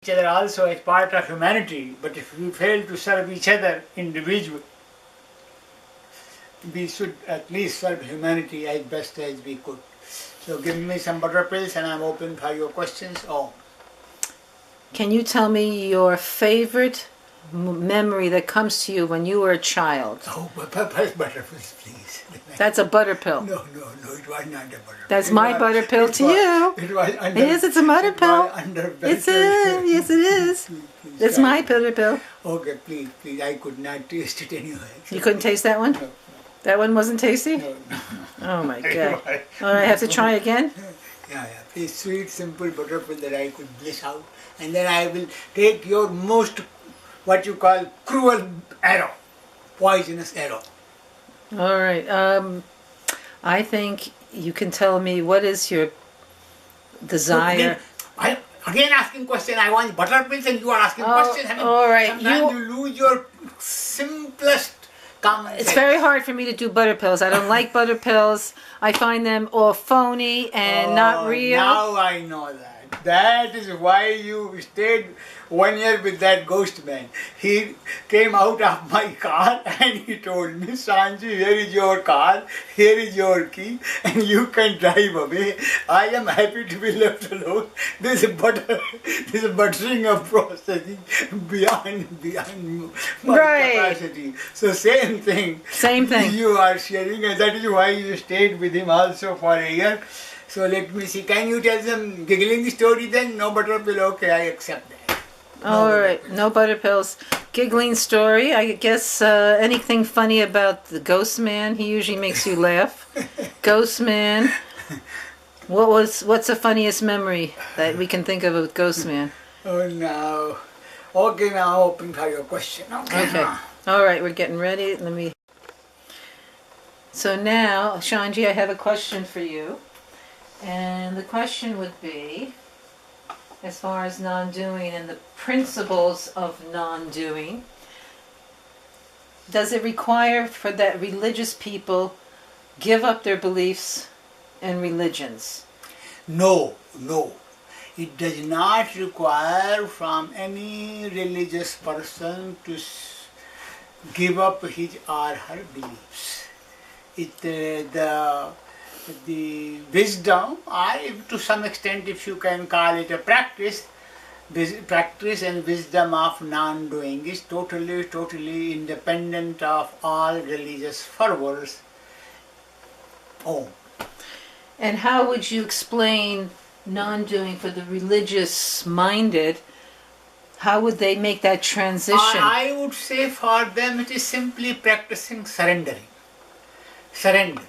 each other also as part of humanity, but if we fail to serve each other individually, we should at least serve humanity as best as we could. So give me some butter pills and I'm open for your questions. Oh. Can you tell me your favorite memory that comes to you when you were a child? Oh, butter pills, please. That's a butter pill. No, it was not a butter pill. That's my butter pill to you. It was under, yes, it's a butter pill. Yes, it is. It's my butter pill. Okay, please. I could not taste it anyway. So you couldn't taste that one? No. That one wasn't tasty? No. Oh my God. Oh, I have to try again? Yeah. A sweet, simple butter pill that I could bliss out. And then I will take your most, what you call, cruel arrow. Poisonous arrow. All right. I think you can tell me what is your desire. Again asking question. I want butter pills and you are asking questions. I mean, all right. Sometimes you lose your simplest common sense. It's very hard for me to do butter pills. I don't like butter pills. I find them all phony and not real. Now I know that. That is why you stayed 1 year with that ghost man. He came out of my car and he told me, Shantji, here is your car, here is your key, and you can drive away. I am happy to be left alone. This buttering of processing beyond my capacity. So same thing. Same thing. You are sharing, and that is why you stayed with him also for a year. So let me see. Can you tell some giggling story then? No butter pill. Okay, I accept that. Alright, no butter pills. Giggling story. I guess anything funny about the ghost man. He usually makes you laugh. Ghost man. What's the funniest memory that we can think of with ghost man? Oh no. Okay, now open for your question. Okay. Alright, we're getting ready. So now, Shantji, I have a question for you. And the question would be, as far as non-doing and the principles of non-doing, does it require for that religious people give up their beliefs and religions? No. It does not require from any religious person to give up his or her beliefs. The wisdom, or to some extent, if you can call it a practice and wisdom of non-doing is totally independent of all religious fervors. Oh. And how would you explain non-doing for the religious-minded? How would they make that transition? I would say for them it is simply practicing surrendering. Surrender.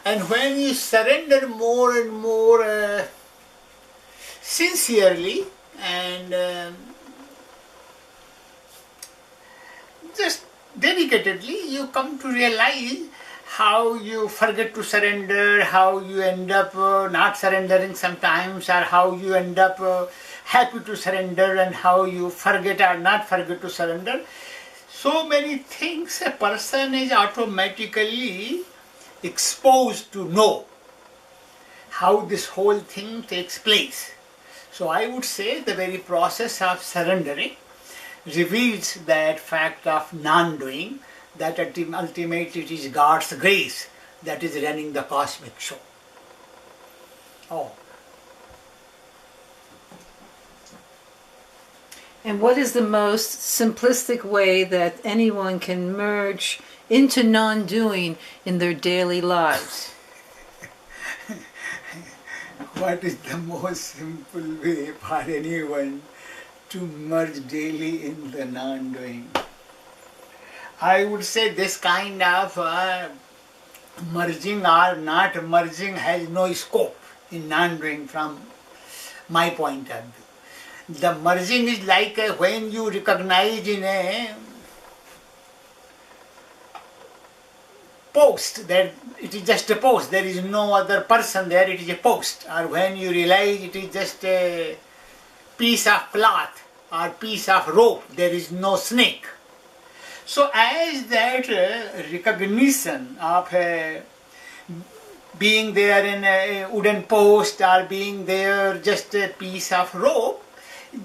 And when you surrender more and more sincerely and just dedicatedly, you come to realize how you forget to surrender, how you end up not surrendering sometimes, or how you end up happy to surrender, and how you forget or not forget to surrender. So many things a person is automatically exposed to know how this whole thing takes place. So I would say the very process of surrendering reveals that fact of non-doing, that ultimately it is God's grace that is running the cosmic show. Oh. And what is the most simplistic way that anyone can merge into non-doing in their daily lives? What is the most simple way for anyone to merge daily in the non-doing? I would say this kind of merging or not merging has no scope in non-doing from my point of view. The merging is like when you recognize in a post that it is just a post, there is no other person there, it is a post. Or when you realize it is just a piece of cloth or piece of rope, there is no snake. So as that recognition of a being there in a wooden post or being there just a piece of rope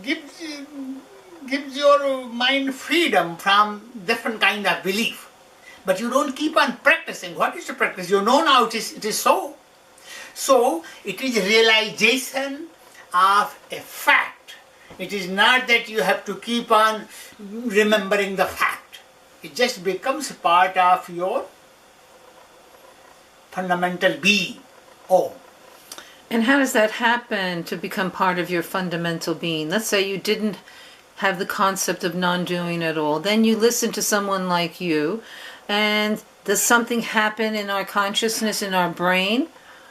gives your mind freedom from different kind of belief. But you don't keep on practicing. What is to practice? You know now it is so. So it is realization of a fact. It is not that you have to keep on remembering the fact. It just becomes part of your fundamental being. Oh. And how does that happen to become part of your fundamental being? Let's say you didn't have the concept of non-doing at all. Then you listen to someone like you, and does something happen in our consciousness, in our brain?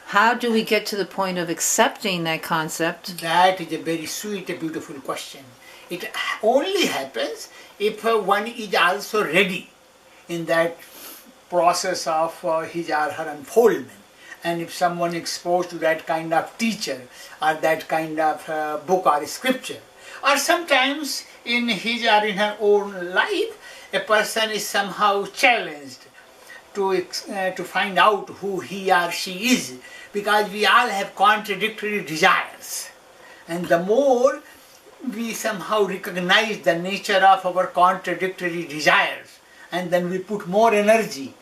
How do we get to the point of accepting that concept? That is a very sweet, beautiful question. It only happens if one is also ready in that process of his or her unfoldment. And if someone exposed to that kind of teacher or that kind of book or scripture, or sometimes in his or in her own life, a person is somehow challenged to find out who he or she is, because we all have contradictory desires. And the more we somehow recognize the nature of our contradictory desires, and then we put more energy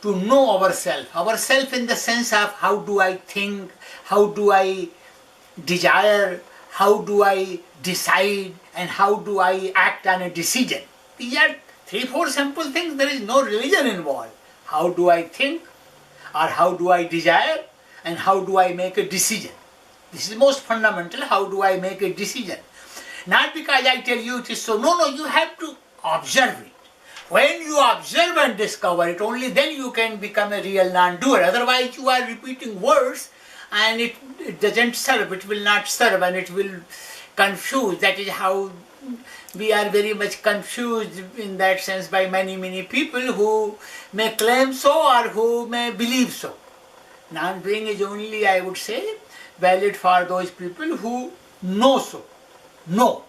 to know ourselves in the sense of how do I think, how do I desire, how do I decide, and how do I act on a decision. These are 3-4 simple things. There is no religion involved. How do I think, or how do I desire, and how do I make a decision. This is most fundamental. How do I make a decision? Not because I tell you it is so. No, you have to observe it. When you observe and discover it, only then you can become a real non-doer. Otherwise you are repeating words and it doesn't serve, it will not serve, and it will confuse. That is how we are very much confused in that sense by many people who may claim so or who may believe so. Non-doing is only, I would say, valid for those people who know so,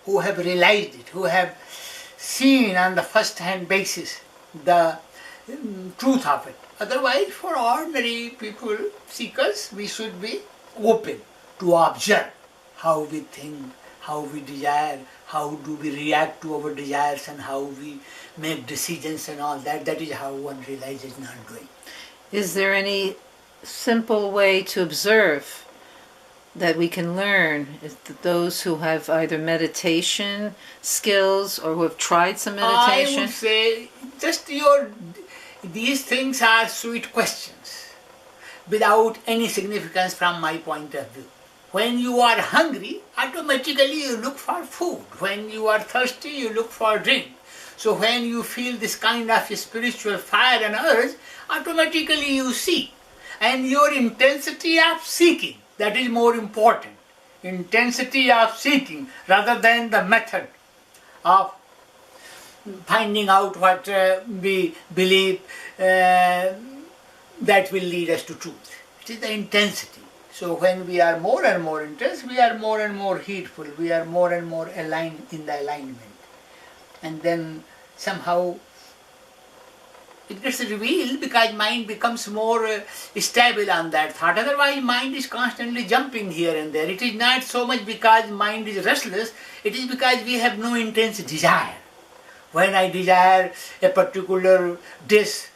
who have realized it, who have seen on the first-hand basis the truth of it. Otherwise, for ordinary people, seekers, we should be open to observe how we think, how we desire, how do we react to our desires, and how we make decisions and all that. That is how one realizes non-doing. Is there any simple way to observe that we can learn? Is that those who have either meditation skills or who have tried some meditation? I would say just these things are sweet questions without any significance from my point of view. When you are hungry, automatically you look for food. When you are thirsty, you look for drink. So when you feel this kind of spiritual fire and urge, automatically you seek. And your intensity of seeking, that is more important. Intensity of seeking rather than the method of finding out what we believe that will lead us to truth. It is the intensity. So when we are more and more intense, we are more and more heedful, we are more and more aligned in the alignment. And then somehow it gets revealed because mind becomes more stable on that thought. Otherwise mind is constantly jumping here and there. It is not so much because mind is restless, it is because we have no intense desire. When I desire a particular dish,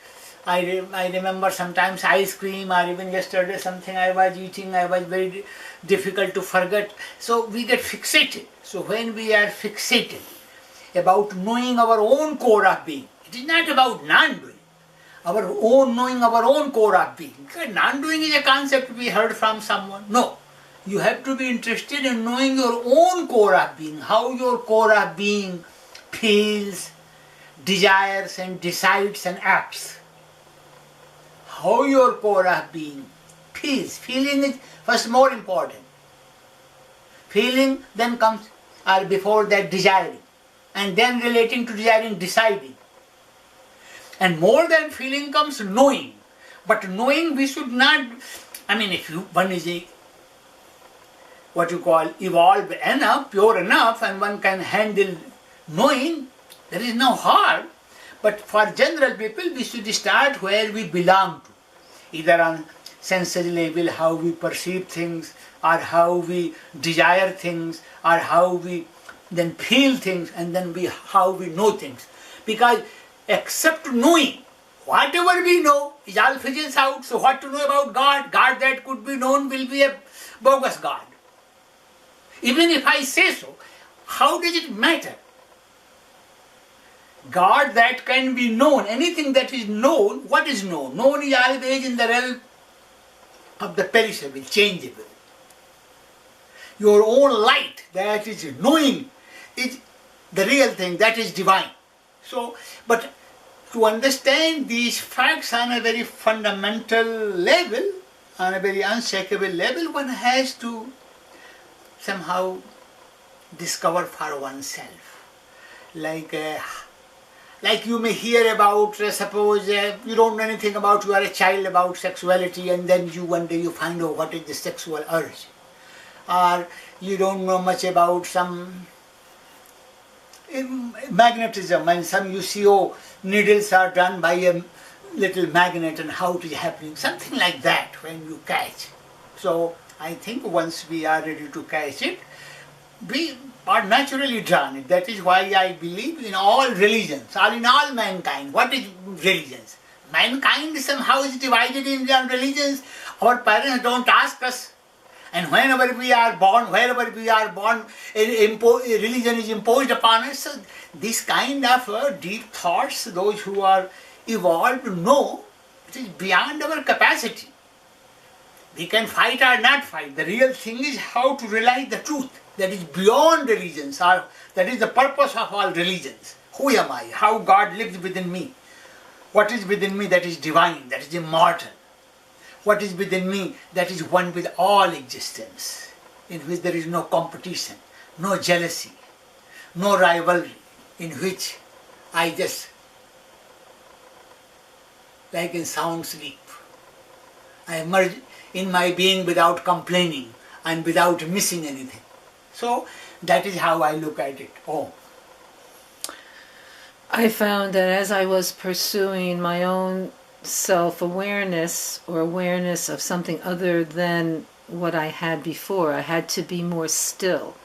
I remember sometimes ice cream, or even yesterday something I was eating, I was very difficult to forget. So we get fixated. So when we are fixated about knowing our own core of being, it is not about non-doing. Our own knowing our own core of being. Because non-doing is a concept we heard from someone. No. You have to be interested in knowing your own core of being, how your core of being feels, desires and decides and acts. How your core of being feels. Feeling is first more important. Feeling then comes, or before that desiring. And then relating to desiring, deciding. And more than feeling comes knowing. But knowing we should not, if one is what you call evolved enough, pure enough, and one can handle knowing, there is no harm. But for general people, we should start where we belong to. Either on sensory level, how we perceive things, or how we desire things, or how we then feel things, and then how we know things. Because except knowing, whatever we know is all fizzles out. So what to know about God? God that could be known will be a bogus God. Even if I say so, how does it matter? God that can be known, anything that is known, what is known? Known is always in the realm of the perishable, changeable. Your own light, that is knowing, is the real thing, that is divine. So, but to understand these facts on a very fundamental level, on a very unshakable level, one has to somehow discover for oneself. Like you may hear about, suppose you don't know anything about, you are a child, about sexuality, and then one day you find out what is the sexual urge. Or you don't know much about some magnetism, and some you see, oh, needles are done by a little magnet and how it is happening. Something like that when you catch. So I think once we are ready to catch it, we are naturally drawn. That is why I believe in all religions, or in all mankind. What is religions? Mankind somehow is divided in religions. Our parents don't ask us. And whenever we are born, wherever we are born, religion is imposed upon us. So this kind of deep thoughts, those who are evolved know, it is beyond our capacity. We can fight or not fight. The real thing is how to realize the truth. That is beyond religions, or that is the purpose of all religions. Who am I? How God lives within me? What is within me that is divine, that is immortal? What is within me that is one with all existence, in which there is no competition, no jealousy, no rivalry, in which I just, like in sound sleep, I emerge in my being without complaining and without missing anything. So that is how I look at it. Oh. I found that as I was pursuing my own self-awareness, or awareness of something other than what I had before, I had to be more still.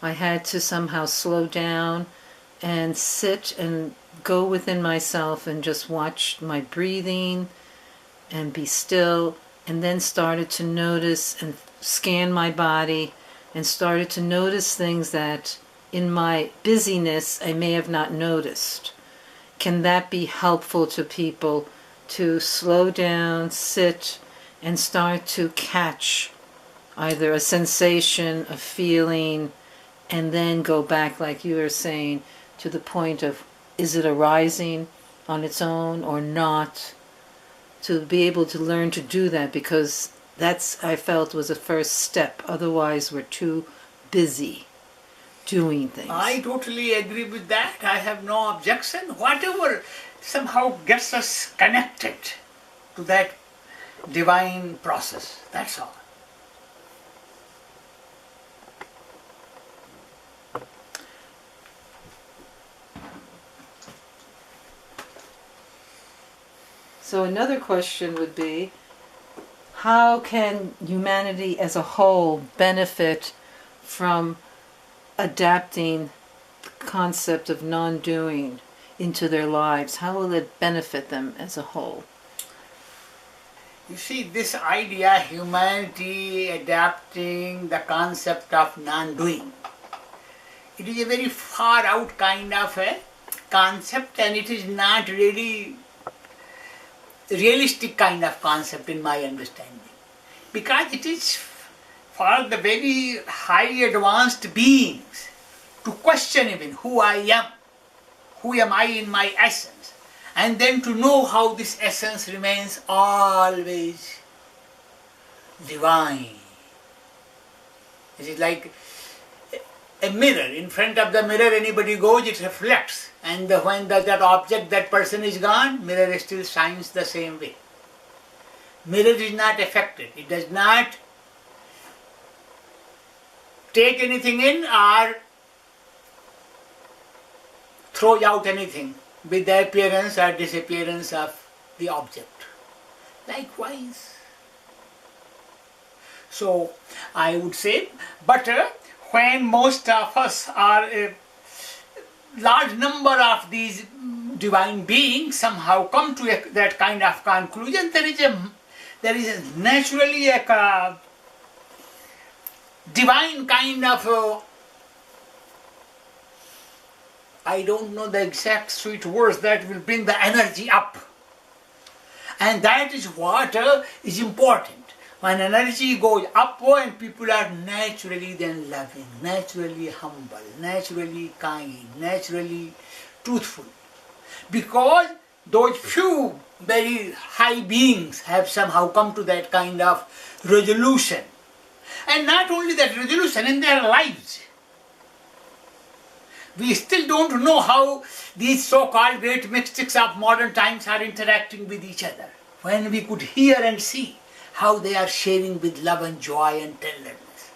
I had to somehow slow down and sit and go within myself and just watch my breathing and be still, and then started to notice and scan my body and started to notice things that in my busyness I may have not noticed. Can that be helpful to people to slow down, sit, and start to catch either a sensation, a feeling, and then go back, like you were saying, to the point of, is it arising on its own or not? To be able to learn to do that, because that's, I felt, was the first step. Otherwise, we're too busy doing things. I totally agree with that. I have no objection. Whatever somehow gets us connected to that divine process. That's all. So another question would be, how can humanity as a whole benefit from adapting the concept of non-doing into their lives? How will it benefit them as a whole? You see, this idea, humanity adapting the concept of non-doing, it is a very far out kind of a concept, and it is not really realistic kind of concept in my understanding, because it is for the very high advanced beings to question even who I in my essence, and then to know how this essence remains always divine. It is like a mirror. In front of the mirror, anybody goes, it reflects, and when that object, that person is gone, mirror still shines the same way. Mirror is not affected. It does not take anything in or throw out anything with the appearance or disappearance of the object. Likewise, So I would say, but when most of us are a large number of these divine beings somehow come to that kind of conclusion, there is naturally a divine kind of I don't know the exact sweet words that will bring the energy up. And that is what is important. When energy goes up and people are naturally then loving, naturally humble, naturally kind, naturally truthful. Because those few very high beings have somehow come to that kind of resolution. And not only that resolution, in their lives. We still don't know how these so-called great mystics of modern times are interacting with each other. When we could hear and see how they are sharing with love and joy and tenderness,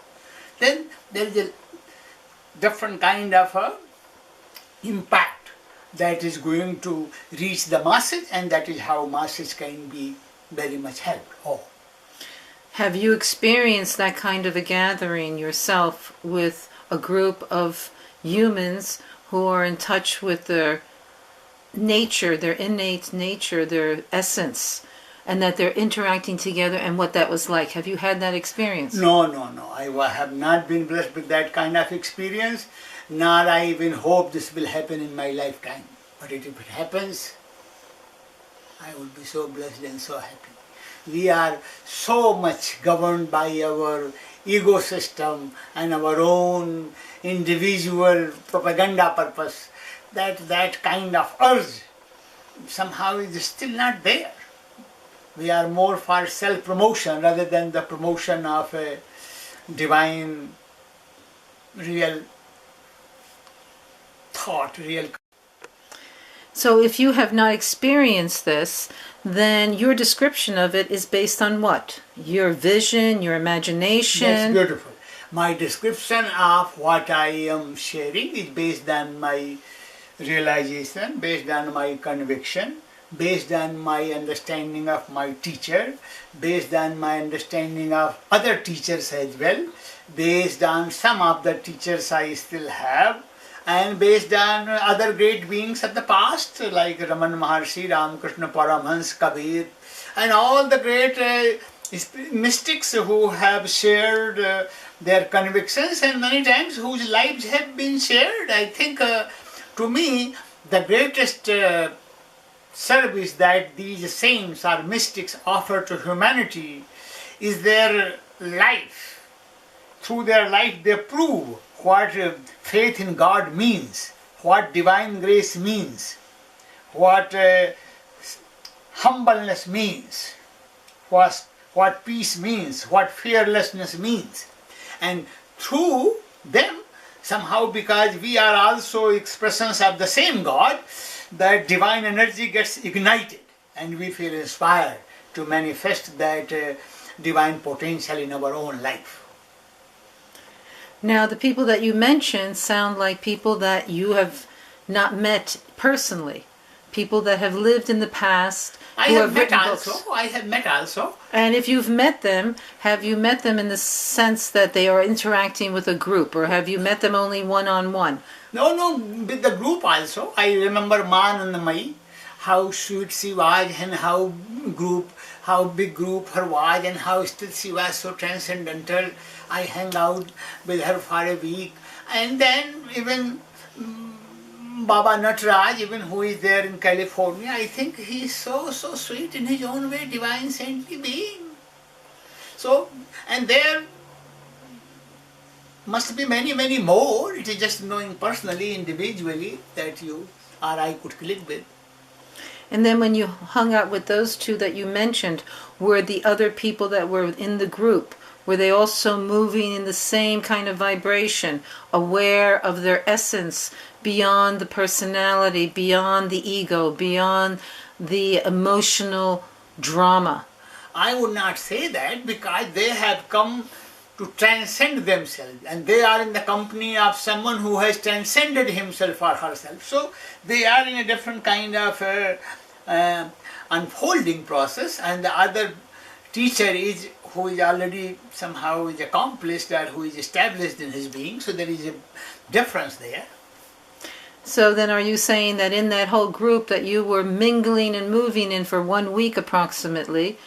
then there is a different kind of impact that is going to reach the masses, and that is how masses can be very much helped. Oh. Have you experienced that kind of a gathering yourself with a group of humans who are in touch with their nature, their innate nature, their essence, and that they're interacting together, and what that was like? Have you had that experience? No. I have not been blessed with that kind of experience, nor I even hope this will happen in my lifetime. But if it happens, I will be so blessed and so happy. We are so much governed by our ego system and our own individual propaganda purpose that kind of urge somehow is still not there. We are more for self-promotion rather than the promotion of a divine, real thought, real. So if you have not experienced this, then your description of it is based on what? Your vision, your imagination? That's beautiful. My description of what I am sharing is based on my realization, based on my conviction, based on my understanding of my teacher, based on my understanding of other teachers as well, based on some of the teachers I still have, and based on other great beings of the past like Raman Maharshi, Ramakrishna Paramhans, Kabir, and all the great mystics who have shared their convictions and many times whose lives have been shared. I think to me the greatest service that these saints or mystics offer to humanity is their life. Through their life they prove what faith in God means, what divine grace means, what humbleness means, what peace means, what fearlessness means. And through them, somehow, because we are also expressions of the same God, that divine energy gets ignited and we feel inspired to manifest that divine potential in our own life. Now, the people that you mentioned sound like people that you have not met personally. People that have lived in the past. I have met also. And if you've met them, have you met them in the sense that they are interacting with a group, or have you met them only one-on-one? No, with the group also. I remember Ma and Mai, how sweet she was and how big group her was and how still she was so transcendental. I hang out with her for a week. And then even Baba Nataraj, even who is there in California, I think he is so sweet in his own way, divine saintly being. So, and there must be many more. It is just knowing personally, individually, that you or I could click with. And then when you hung out with those two that you mentioned, were the other people that were in the group, were they also moving in the same kind of vibration, aware of their essence, beyond the personality, beyond the ego, beyond the emotional drama? I would not say that, because they have come to transcend themselves and they are in the company of someone who has transcended himself or herself. So they are in a different kind of unfolding process, and the other teacher is who is already somehow is accomplished or who is established in his being. So there is a difference there. So then are you saying that in that whole group that you were mingling and moving in for 1 week approximately,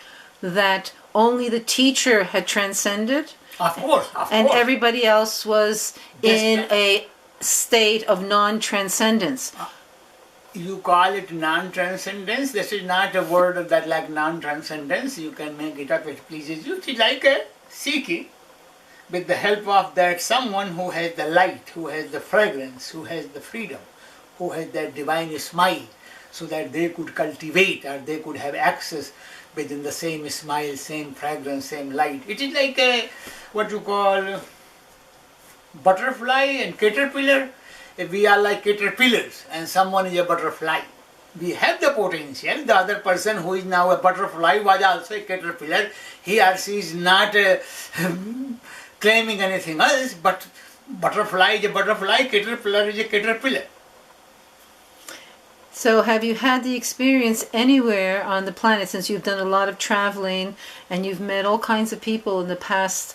that only the teacher had transcended? Of course, of And course. everybody else was in a state of non-transcendence. You call it non-transcendence. This is not a word of that like non-transcendence. You can make it up, it pleases you. It is like a seeking with the help of that someone who has the light, who has the fragrance, who has the freedom, who has that divine smile, so that they could cultivate or they could have access within the same smile, same fragrance, same light. It is like a, what you call butterfly and caterpillar. We are like caterpillars and someone is a butterfly. We have the potential. The other person who is now a butterfly was also a caterpillar. He or she is not claiming anything else, but butterfly is a butterfly, caterpillar is a caterpillar. So have you had the experience anywhere on the planet, since you've done a lot of traveling and you've met all kinds of people in the past,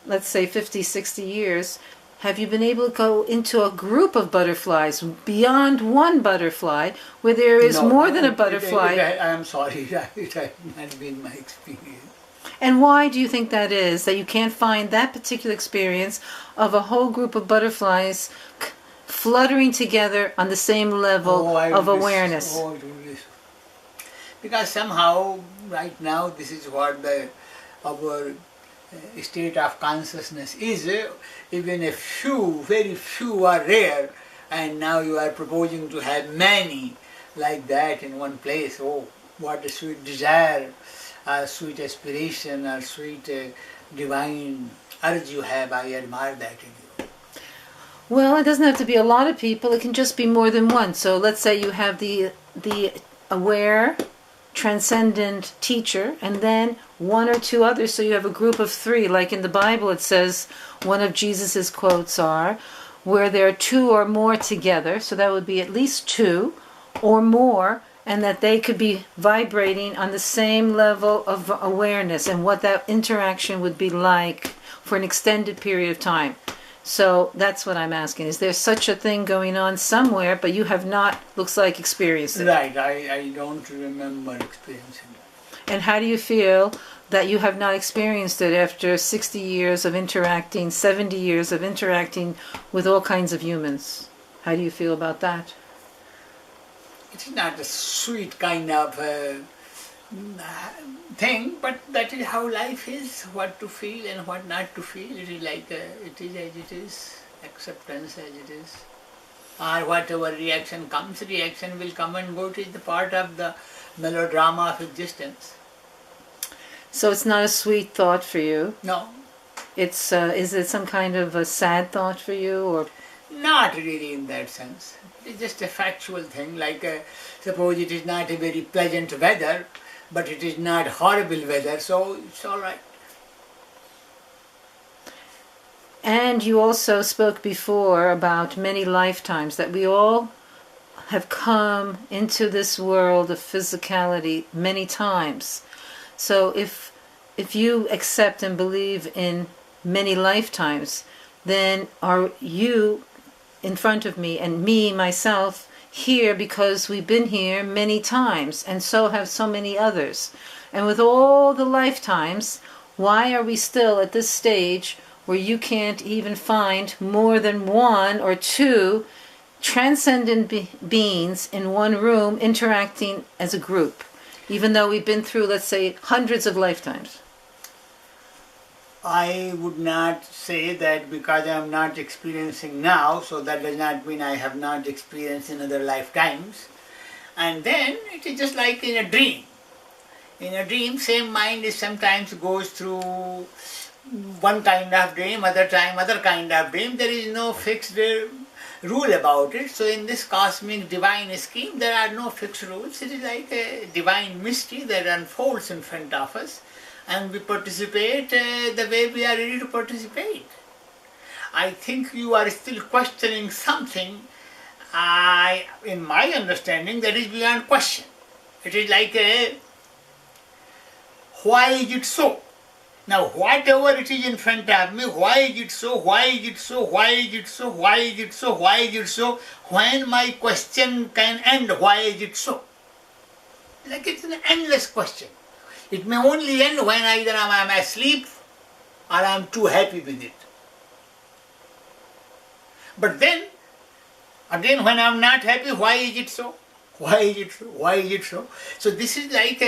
let's say 50, 60 years, have you been able to go into a group of butterflies beyond one butterfly where there is more than a butterfly? I am sorry, it has not been my experience. And why do you think that is, that you can't find that particular experience of a whole group of butterflies fluttering together on the same level of awareness? Because somehow right now this is what our state of consciousness is. Even a few, very few are rare, and now you are proposing to have many like that in one place. Oh, what a sweet desire, a sweet aspiration, a sweet divine urge you have. I admire that in you. Well, it doesn't have to be a lot of people. It can just be more than one. So let's say you have the aware, transcendent teacher, and then 1 or 2 others. So you have a group of 3. Like in the Bible, it says one of Jesus's quotes are, where there are 2 or more together. So that would be at least 2 or more, and that they could be vibrating on the same level of awareness, and what that interaction would be like for an extended period of time. So that's what I'm asking. Is there such a thing going on somewhere, but you have not, looks like, experienced it? Right, I don't remember experiencing that. And how do you feel that you have not experienced it after 60 years of interacting, 70 years of interacting with all kinds of humans? How do you feel about that? It's not a sweet kind of thing, but that is how life is, what to feel and what not to feel. It is like it is as it is, acceptance as it is. Or whatever reaction comes, reaction will come and go. It is the part of the melodrama of existence. So it's not a sweet thought for you? No. It's is it some kind of a sad thought for you, or? Not really in that sense. It is just a factual thing, like suppose it is not a very pleasant weather, but it is not horrible weather, so it's all right. And you also spoke before about many lifetimes, that we all have come into this world of physicality many times. So if you accept and believe in many lifetimes, then are you in front of me and me, myself, here because we've been here many times, and so have so many others. And with all the lifetimes, why are we still at this stage where you can't even find more than 1 or 2 transcendent beings in one room interacting as a group, even though we've been through, let's say, hundreds of lifetimes? I would not say that because I am not experiencing now, so that does not mean I have not experienced in other lifetimes. And then it is just like in a dream. In a dream, same mind is sometimes goes through one kind of dream, other time other kind of dream. There is no fixed rule about it. So in this cosmic divine scheme, there are no fixed rules. It is like a divine mystery that unfolds in front of us, and we participate the way we are ready to participate. I think you are still questioning something, in my understanding, that is beyond question. It is like a why is it so? Now, whatever it is in front of me, why is it so? Why is it so? Why is it so? Why is it so? Why is it so? When my question can end, why is it so? Like it's an endless question. It may only end when either I am asleep or I am too happy with it. But then, again, when I am not happy, why is it so? Why is it so? Why is it so? So this is like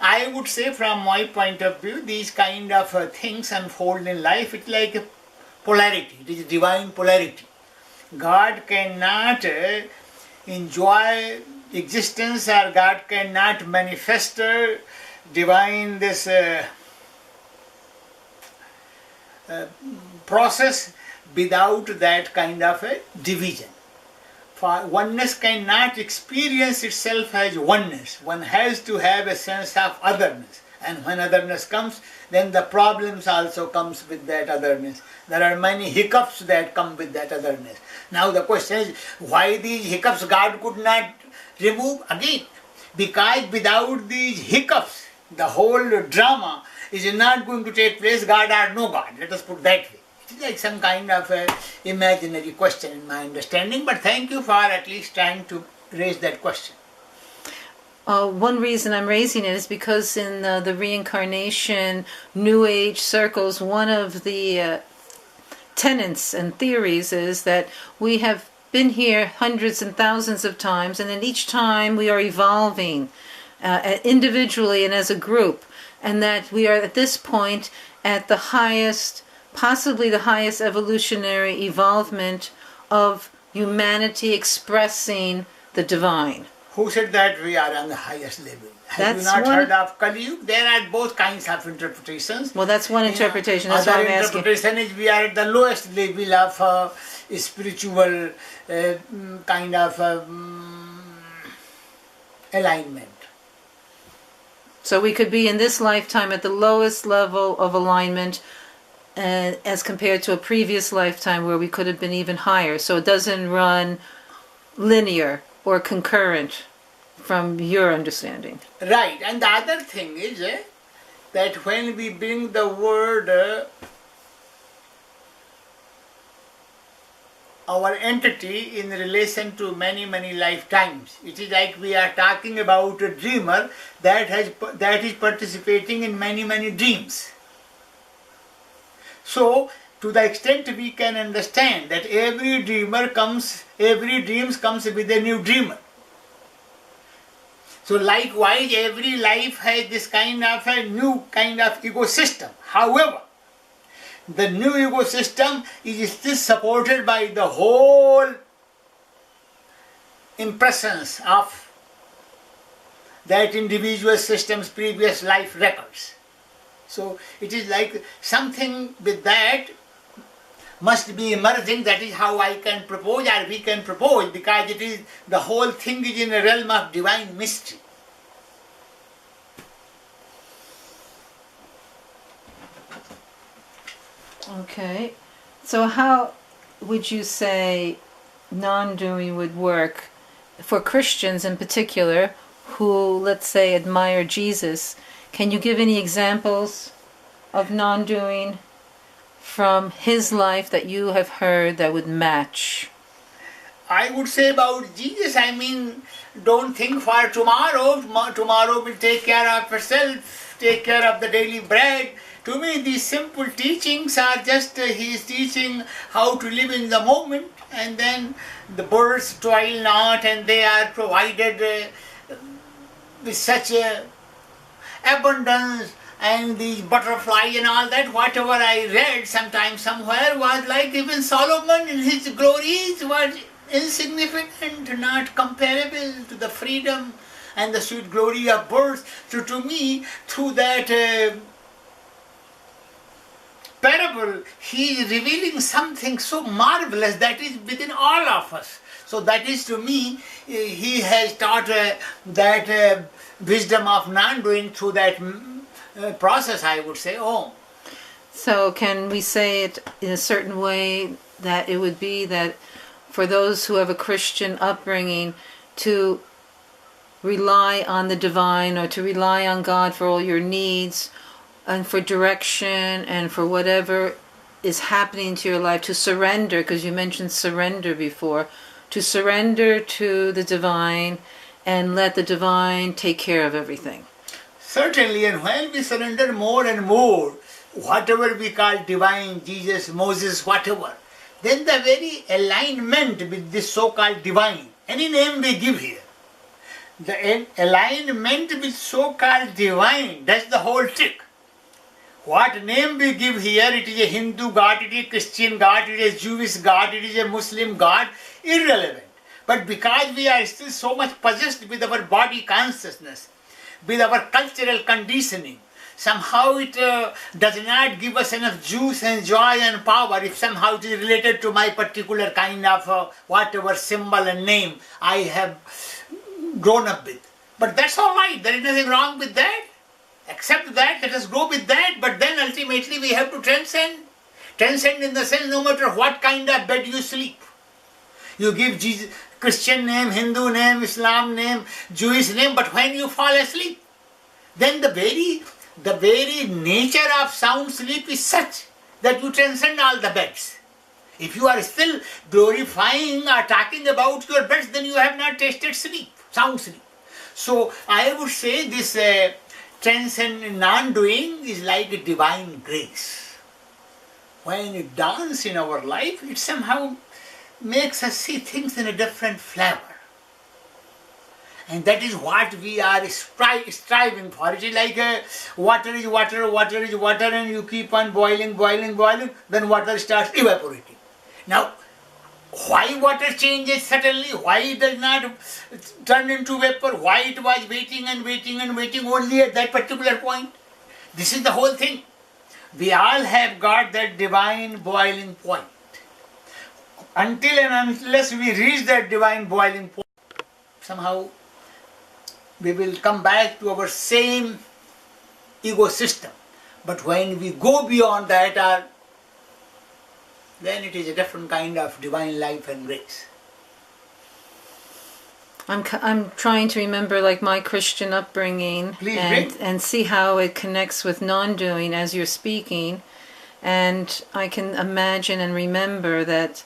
I would say from my point of view, these kind of things unfold in life. It's like a polarity. It is divine polarity. God cannot enjoy existence, or God cannot manifest divine this process without that kind of a division. For oneness cannot experience itself as oneness. One has to have a sense of otherness. And when otherness comes, then the problems also comes with that otherness. There are many hiccups that come with that otherness. Now the question is, why these hiccups God could not remove? Again, because without these hiccups, the whole drama is not going to take place, God or no God. Let us put that way. It's like some kind of a imaginary question in my understanding, but thank you for at least trying to raise that question. One reason I'm raising it is because in the reincarnation New Age circles, one of the tenets and theories is that we have been here hundreds and thousands of times, and then each time we are evolving individually and as a group, and that we are at this point at the highest, possibly the highest evolutionary evolvement of humanity expressing the divine. Who said that we are on the highest level? Have That's you not one, heard of Kali Yuga? There are both kinds of interpretations. well, that's one interpretation. That's Other why I'm asking. interpretation is we are at the lowest level of spiritual kind of alignment. So we could be in this lifetime at the lowest level of alignment as compared to a previous lifetime where we could have been even higher. So it doesn't run linear or concurrent from your understanding. Right, and the other thing is that when we bring the word our entity in relation to many, many lifetimes, it is like we are talking about a dreamer that is participating in many, many dreams. So, to the extent we can understand that every dream comes with a new dreamer. So likewise, every life has this kind of a new kind of ecosystem. However, the new ecosystem is still supported by the whole impressions of that individual system's previous life records. So it is like something with that must be emerging. That is how I can propose, or we can propose, because it is the whole thing is in a realm of divine mystery. Okay. So how would you say non-doing would work for Christians in particular who, let's say, admire Jesus? Can you give any examples of non-doing from his life that you have heard that would match? I would say about Jesus, don't think for tomorrow. Tomorrow will take care of itself, take care of the daily bread. To me, these simple teachings are just, he is teaching how to live in the moment, and then the birds toil not, and they are provided with such abundance, and the butterfly and all that. Whatever I read sometime somewhere was like even Solomon in his glories was insignificant, not comparable to the freedom and the sweet glory of birds. So to me, through that parable, he is revealing something so marvelous that is within all of us. So that is, to me, he has taught that wisdom of non-doing through that process, I would say. So can we say it in a certain way that it would be that for those who have a Christian upbringing to rely on the divine or to rely on God for all your needs and for direction and for whatever is happening to your life, to surrender, because you mentioned surrender before, to surrender to the divine and let the divine take care of everything. Certainly, and when we surrender more and more, whatever we call divine, Jesus, Moses, whatever, then the very alignment with this so-called divine, any name we give here, the alignment with so-called divine, that's the whole trick. What name we give here, it is a Hindu God, it is a Christian God, it is a Jewish God, it is a Muslim God, irrelevant. But because we are still so much possessed with our body consciousness, with our cultural conditioning, somehow it does not give us enough juice and joy and power if somehow it is related to my particular kind of whatever symbol and name I have grown up with. But that's all right, there is nothing wrong with that. Accept that, let us go with that, but then ultimately we have to transcend. Transcend in the sense no matter what kind of bed you sleep. You give Jesus, Christian name, Hindu name, Islam name, Jewish name, but when you fall asleep, then the very nature of sound sleep is such that you transcend all the beds. If you are still glorifying or talking about your beds, then you have not tasted sleep, sound sleep. So I would say this transcend non-doing is like a divine grace. When it dawns in our life, it somehow makes us see things in a different flavor. And that is what we are striving for. It is like water is water, water is water, and you keep on boiling, boiling, boiling, then water starts evaporating. Now, why water changes suddenly? Why it does not turn into vapor? Why it was waiting and waiting and waiting only at that particular point? This is the whole thing. We all have got that divine boiling point. Until and unless we reach that divine boiling point, somehow we will come back to our same ego system. But when we go beyond that, then it is a different kind of divine life and grace. I'm trying to remember like my Christian upbringing and see how it connects with non-doing as you're speaking. And I can imagine and remember that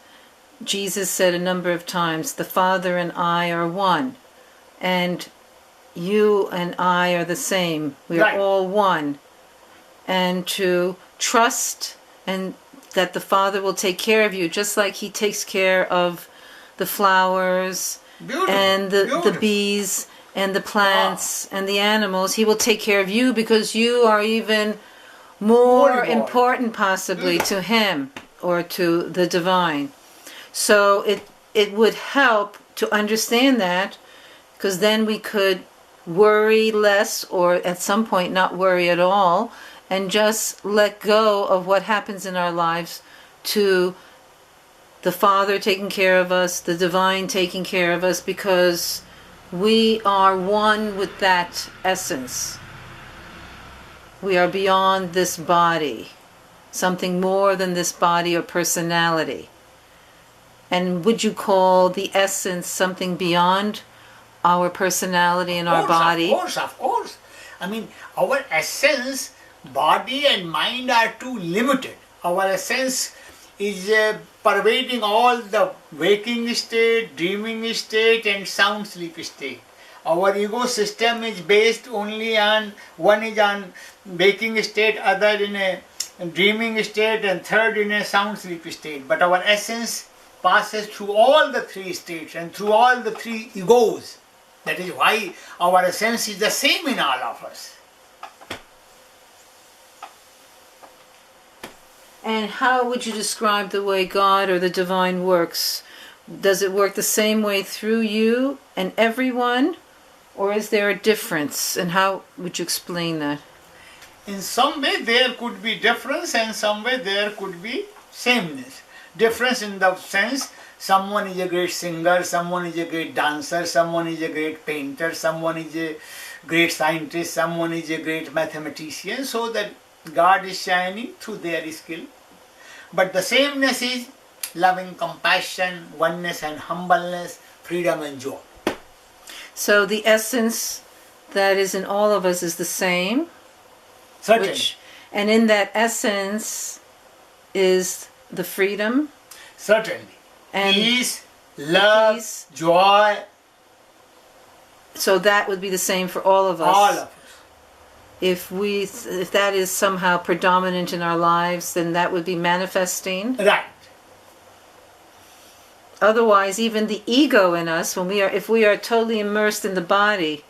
Jesus said a number of times, the Father and I are one. And you and I are the same. We are all one. And to trust and that the Father will take care of you, just like He takes care of the flowers and the bees and the plants and the animals. He will take care of you because you are even more important possibly to Him or to the divine. So it would help to understand that, because then we could worry less, or at some point not worry at all, and just let go of what happens in our lives to the Father taking care of us, the divine taking care of us, because we are one with that essence. We are beyond this body, something more than this body or personality. And would you call the essence something beyond our personality and our body? Of course. I mean, our essence, body and mind are too limited. Our essence is pervading all the waking state, dreaming state and sound sleep state. Our ego system is based only on, one is on waking state, other in a dreaming state and third in a sound sleep state. But our essence passes through all the three states and through all the three egos. That is why our essence is the same in all of us. And how would you describe the way God or the divine works? Does it work the same way through you and everyone? Or is there a difference? And how would you explain that? In some way there could be difference, and some way there could be sameness. Difference in the sense, someone is a great singer, someone is a great dancer, someone is a great painter, someone is a great scientist, someone is a great mathematician, so that God is shining through their skill. But the sameness is loving compassion, oneness and humbleness, freedom and joy. So the essence that is in all of us is the same. Certainly. And in that essence is the freedom. Certainly. And peace, love, peace. Joy. So that would be the same for all of us. All of us. If that is somehow predominant in our lives, then that would be manifesting. Right. Otherwise, even the ego in us, if we are totally immersed in the body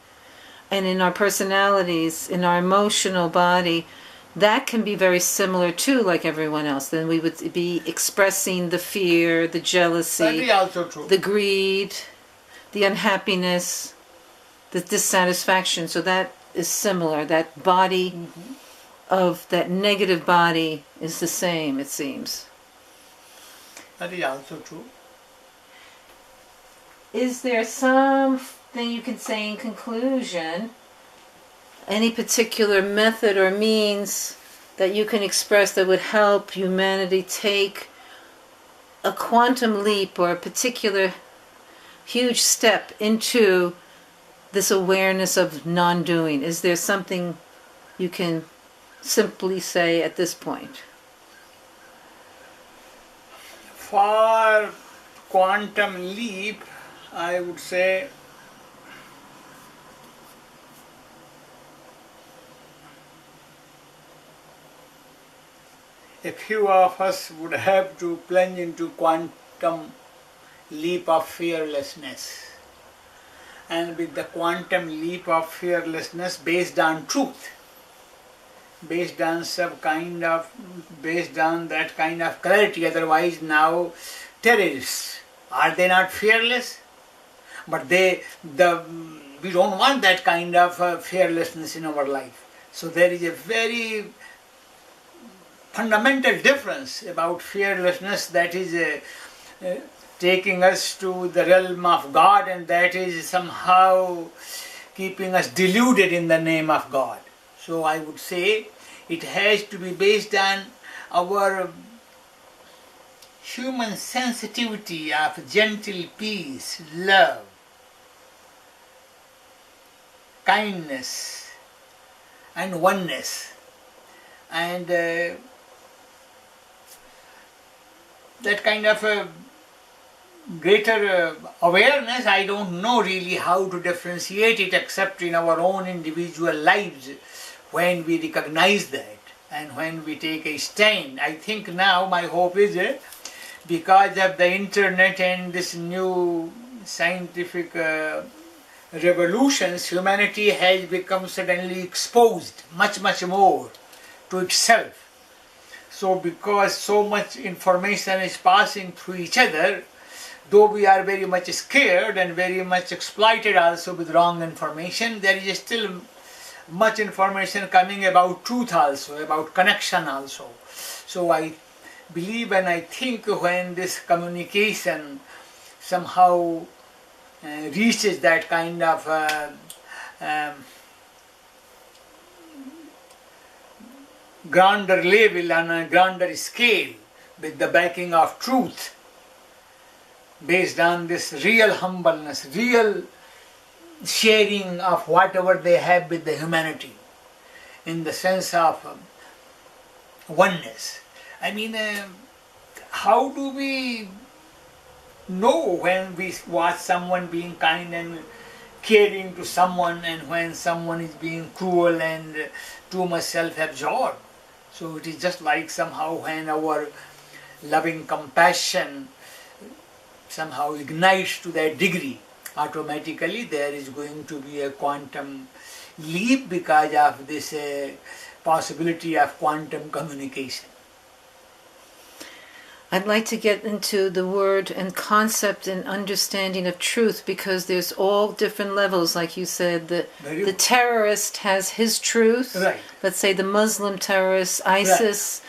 and in our personalities, in our emotional body, that can be very similar too, like everyone else. Then we would be expressing the fear, the jealousy, That is also true. the greed, the unhappiness, the dissatisfaction. So that is similar. That body of that negative body is the same, it seems. That is also true. Is there something you can say in conclusion? Any particular method or means that you can express that would help humanity take a quantum leap or a particular huge step into this awareness of non-doing? Is there something you can simply say at this point? For quantum leap, I would say a few of us would have to plunge into quantum leap of fearlessness. And with the quantum leap of fearlessness based on truth, based on that kind of clarity. Otherwise, now terrorists, are they not fearless? But we don't want that kind of fearlessness in our life. So there is a very fundamental difference about fearlessness that is taking us to the realm of God, and that is somehow keeping us deluded in the name of God. So I would say it has to be based on our human sensitivity of gentle peace, love, kindness and oneness. And that kind of a greater awareness, I don't know really how to differentiate it except in our own individual lives when we recognize that and when we take a stand. I think now my hope is because of the internet and this new scientific revolutions, humanity has become suddenly exposed much more to itself. So because so much information is passing through each other, though we are very much scared and very much exploited also with wrong information, there is still much information coming about truth also, about connection also. So I believe and I think when this communication somehow reaches that kind of grander level, on a grander scale, with the backing of truth, based on this real humbleness, real sharing of whatever they have with the humanity, in the sense of oneness. I mean, how do we know when we watch someone being kind and caring to someone and when someone is being cruel and too much self-absorbed? So it is just like somehow when our loving compassion somehow ignites to that degree, automatically there is going to be a quantum leap because of this possibility of quantum communication. I'd like to get into the word and concept and understanding of truth, because there's all different levels, like you said. The terrorist has his truth. Right. Let's say the Muslim terrorists, ISIS,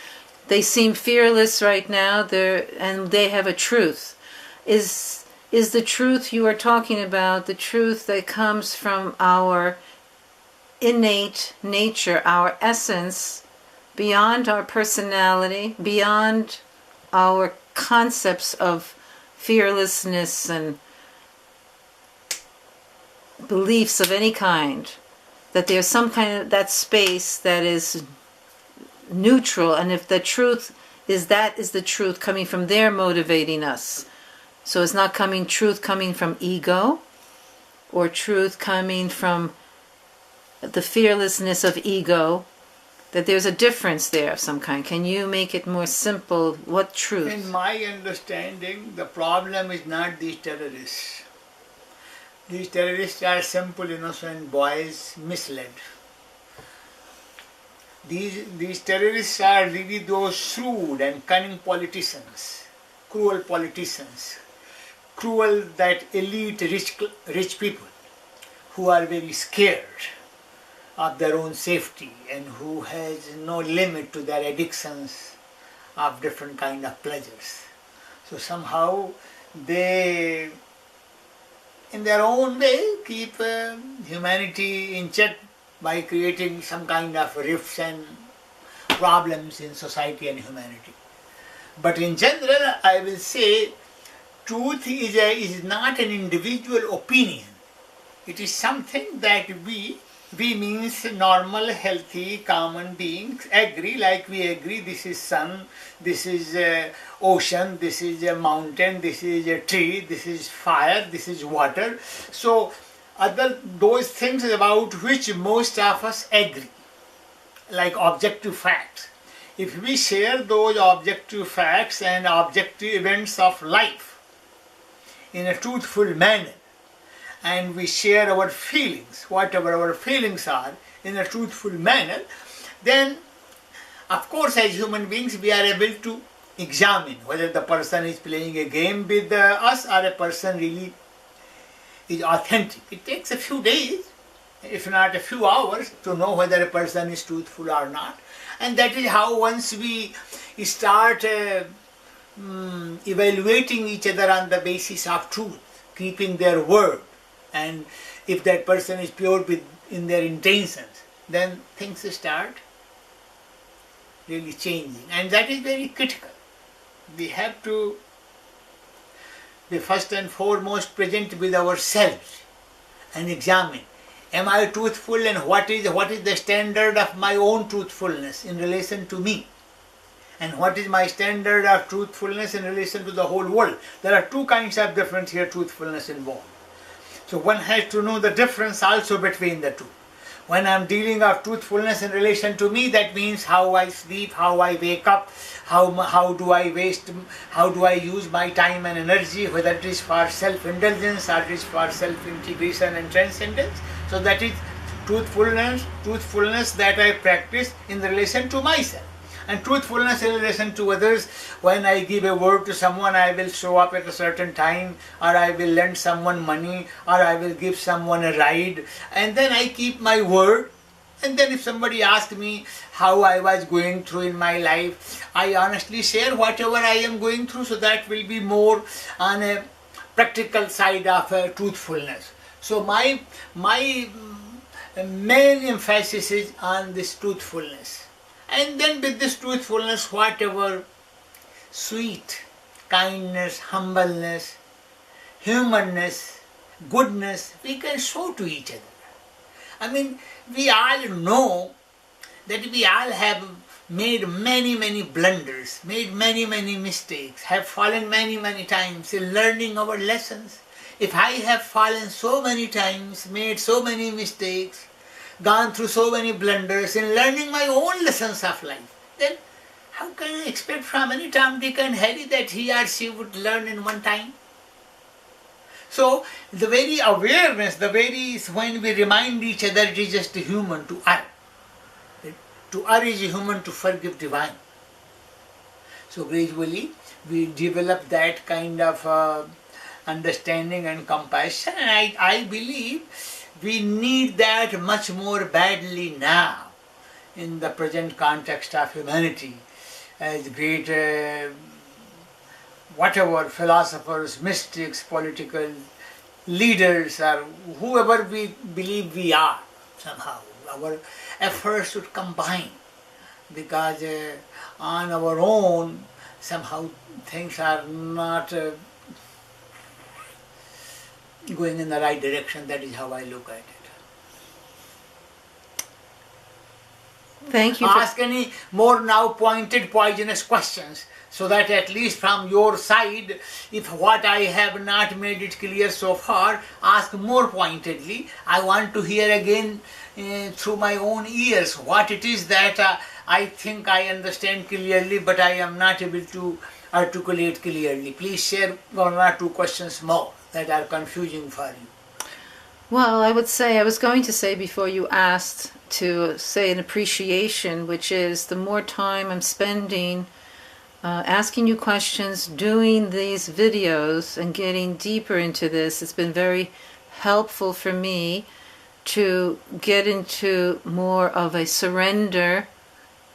they seem fearless right now, and they have a truth. Is the truth you are talking about the truth that comes from our innate nature, our essence, beyond our personality, beyond our concepts of fearlessness and beliefs of any kind, that there's some kind of that space that is neutral, and if the truth is the truth coming from there motivating us. So it's not truth coming from ego, or truth coming from the fearlessness of ego, that there's a difference there of some kind. Can you make it more simple? What truth? In my understanding, the problem is not these terrorists. These terrorists are simple, innocent boys misled. These terrorists are really those shrewd and cunning politicians, cruel politicians, cruel that elite rich people who are very scared of their own safety and who has no limit to their addictions of different kind of pleasures. So somehow they, in their own way, keep humanity in check by creating some kind of rifts and problems in society and humanity. But in general, I will say, truth is not an individual opinion. It is something that we means normal, healthy, common beings agree, like we agree this is sun, this is ocean, this is a mountain, this is a tree, this is fire, this is water. So those things about which most of us agree, like objective facts. If we share those objective facts and objective events of life in a truthful manner, and we share our feelings, whatever our feelings are, in a truthful manner, then of course as human beings we are able to examine whether the person is playing a game with us or a person really is authentic. It takes a few days, if not a few hours, to know whether a person is truthful or not. And that is how once we start evaluating each other on the basis of truth, keeping their word, and if that person is pure in their intentions, then things start really changing. And that is very critical. We have to be first and foremost present with ourselves and examine, am I truthful, and what is the standard of my own truthfulness in relation to me? And what is my standard of truthfulness in relation to the whole world? There are two kinds of difference here, truthfulness involved. So one has to know the difference also between the two. When I am dealing of truthfulness in relation to me, that means how I sleep, how I wake up, how do I waste, how do I use my time and energy, whether it is for self-indulgence or it is for self-integration and transcendence. So that is truthfulness that I practice in relation to myself. And truthfulness in relation to others, when I give a word to someone, I will show up at a certain time, or I will lend someone money, or I will give someone a ride, and then I keep my word. And then if somebody asks me how I was going through in my life, I honestly share whatever I am going through, so that will be more on a practical side of truthfulness. So my main emphasis is on this truthfulness. And then with this truthfulness, whatever sweet, kindness, humbleness, humanness, goodness, we can show to each other. I mean, we all know that we all have made many blunders, made many mistakes, have fallen many times in learning our lessons. If I have fallen so many times, made so many mistakes, gone through so many blunders in learning my own lessons of life, then how can I expect from any Tom, Dick and Harry that he or she would learn in one time? So the very awareness, when we remind each other, it is just human to err. To err is human, to forgive divine. So gradually we develop that kind of understanding and compassion, and I believe we need that much more badly now in the present context of humanity, as great whatever philosophers, mystics, political leaders, or whoever we believe we are. Somehow our efforts should combine, because on our own somehow things are not going in the right direction. That is how I look at it. Thank you. Ask any more now pointed poisonous questions, so that at least from your side, if what I have not made it clear so far, ask more pointedly. I want to hear again through my own ears what it is that I think I understand clearly, but I am not able to articulate clearly. Please share one or two questions more that are confusing for you. Well, I was going to say before you asked to say an appreciation, which is the more time I'm spending asking you questions, doing these videos and getting deeper into this, it's been very helpful for me to get into more of a surrender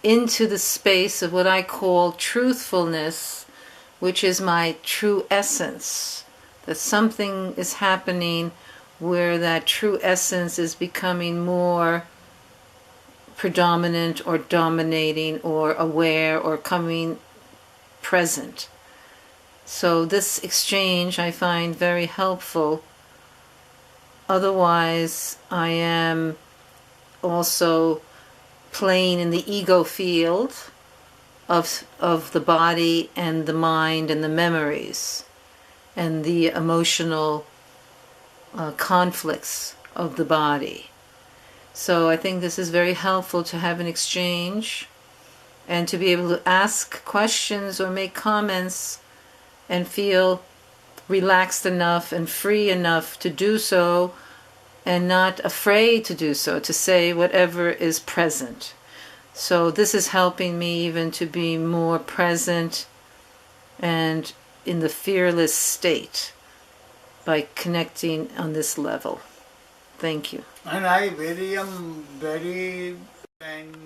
into the space of what I call truthfulness, which is my true essence. That something is happening where that true essence is becoming more predominant or dominating or aware or coming present. So this exchange I find very helpful. Otherwise, I am also playing in the ego field of the body and the mind and the memories and the emotional conflicts of the body. So I think this is very helpful to have an exchange and to be able to ask questions or make comments and feel relaxed enough and free enough to do so and not afraid to do so, to say whatever is present. So this is helping me even to be more present and in the fearless state by connecting on this level. Thank you. And I am very thankful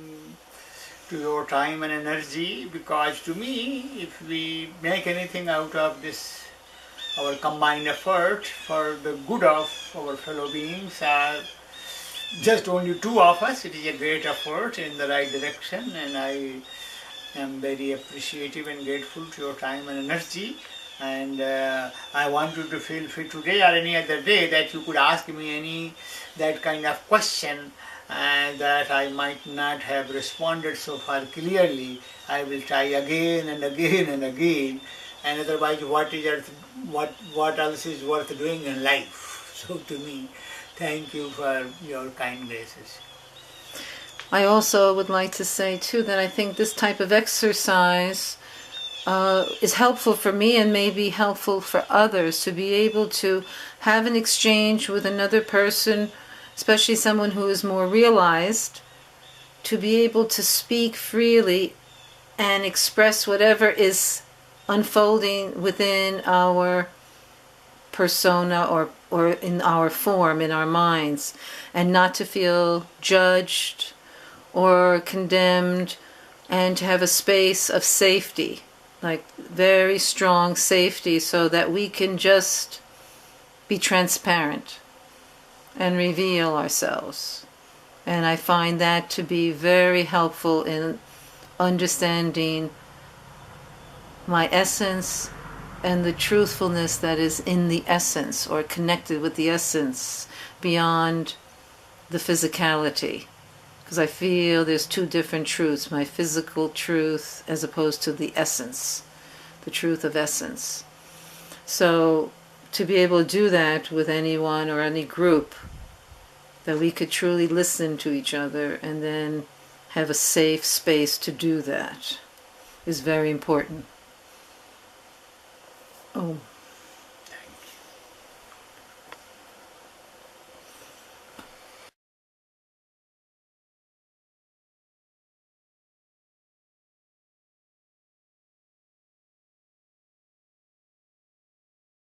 to your time and energy, because to me, if we make anything out of this, our combined effort for the good of our fellow beings, just only two of us, it is a great effort in the right direction, and I am very appreciative and grateful to your time and energy. And I want you to feel free today or any other day that you could ask me any that kind of question that I might not have responded so far clearly. I will try again and again and again. And otherwise, what else is worth doing in life? So to me, thank you for your kind graces. I also would like to say too that I think this type of exercise is helpful for me and may be helpful for others, to be able to have an exchange with another person, especially someone who is more realized, to be able to speak freely and express whatever is unfolding within our persona or in our form, in our minds, and not to feel judged or condemned, and to have a space of safety, like very strong safety, so that we can just be transparent and reveal ourselves. And I find that to be very helpful in understanding my essence and the truthfulness that is in the essence, or connected with the essence beyond the physicality. Because I feel there's two different truths, my physical truth as opposed to the essence, the truth of essence. So to be able to do that with anyone or any group, that we could truly listen to each other and then have a safe space to do that, is very important. Oh.